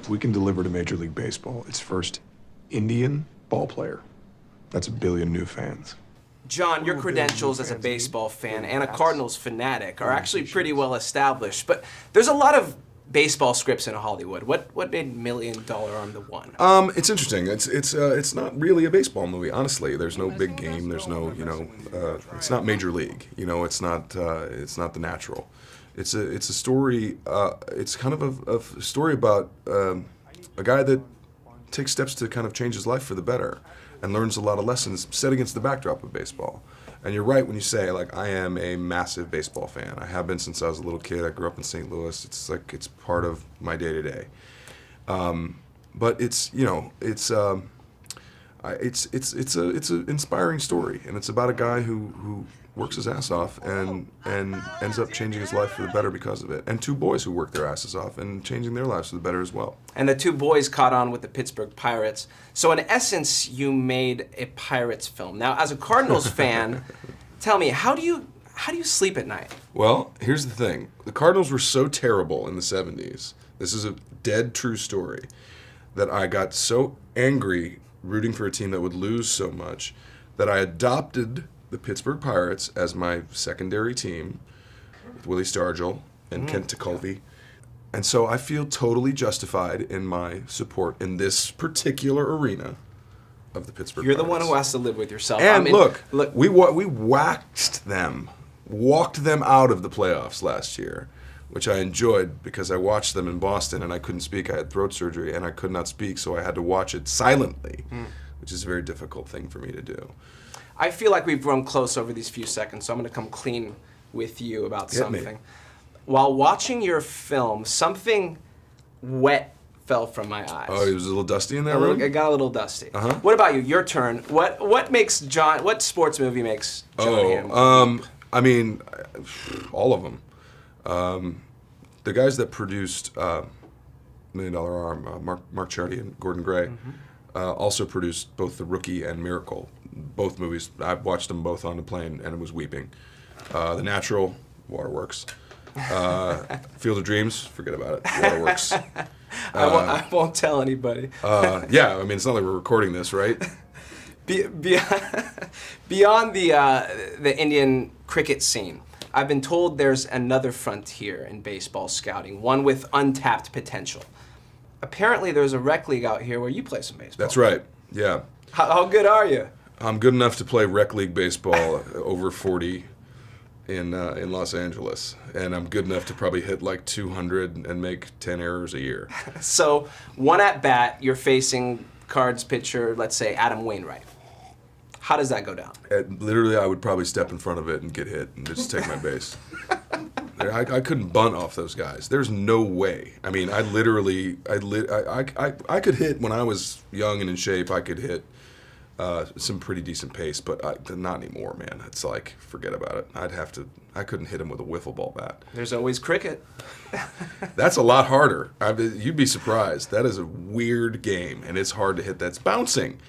we can deliver to Major League Baseball its first Indian ball player. That's 1 billion new fans. John, your credentials as a baseball fan and a Cardinals fanatic are actually pretty well established, but there's a lot of baseball scripts in Hollywood. What made $1 Million on the One? It's interesting. It's not really a baseball movie, honestly. There's no big game. There's no, it's not Major League. It's not The Natural. It's a story. It's kind of a story about a guy that takes steps to kind of change his life for the better, and learns a lot of lessons set against the backdrop of baseball. And you're right when you say, like, I am a massive baseball fan. I have been since I was a little kid. I grew up in St. Louis. It's part of my day-to-day. But it's an inspiring story, and it's about a guy who works his ass off and ends up changing his life for the better because of it. And two boys who work their asses off and changing their lives for the better as well. And the two boys caught on with the Pittsburgh Pirates. So in essence, you made a Pirates film. Now, as a Cardinals fan, tell me, how do you sleep at night? Well, here's the thing. The Cardinals were so terrible in the 70s. This is a dead true story, that I got so angry rooting for a team that would lose so much that I adopted the Pittsburgh Pirates as my secondary team with Willie Stargell and Kent Tekulve. And so I feel totally justified in my support in this particular arena of the Pittsburgh You're Pirates. the one who has to live with yourself. And look, we waxed them, walked them out of the playoffs last year, which I enjoyed because I watched them in Boston and I couldn't speak. I had throat surgery and I could not speak, so I had to watch it silently, which is a very difficult thing for me to do. I feel like we've grown close over these few seconds, so I'm going to come clean with you about something. While watching your film, something wet fell from my eyes. Oh, it was a little dusty in that room? It got a little dusty. What about you? Your turn. What sports movie makes Jon Hamm? I mean, all of them. The guys that produced $1 Million Arm, Mark Charity and Gordon Gray, also produced both The Rookie and Miracle. Both movies, I watched them both on the plane and was weeping. The Natural, Waterworks. Field of Dreams, forget about it, Waterworks. I won't tell anybody. Yeah, I mean, it's not like we're recording this, right? Beyond the Indian cricket scene, I've been told there's another frontier in baseball scouting, one with untapped potential. Apparently there's a rec league out here where you play some baseball. That's right, yeah. How good are you? I'm good enough to play rec league baseball over 40 in Los Angeles, and I'm good enough to probably hit like 200 and make 10 errors a year. So, one at bat, you're facing Cards pitcher, let's say Adam Wainwright. How does that go down? Literally, I would probably step in front of it and get hit and just take my base. I couldn't bunt off those guys. There's no way. I mean, I could hit when I was young and in shape. I could hit some pretty decent pace, but not anymore, man. It's like, forget about it. I couldn't hit him with a wiffle ball bat. There's always cricket. That's a lot harder. You'd be surprised. That is a weird game, and it's hard to hit. That's bouncing.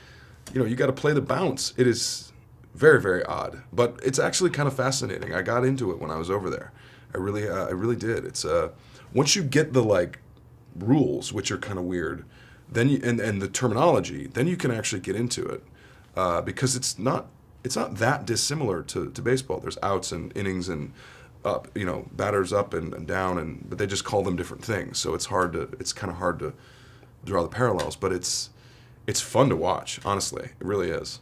You got to play the bounce. It is very, very odd, but it's actually kind of fascinating. I got into it when I was over there. I really did. It's once you get the rules, which are kind of weird, then and the terminology, then you can actually get into it because it's not that dissimilar to baseball. There's outs and innings and up, batters up and down, but they just call them different things. So it's kind of hard to draw the parallels, but it's fun to watch. Honestly, it really is.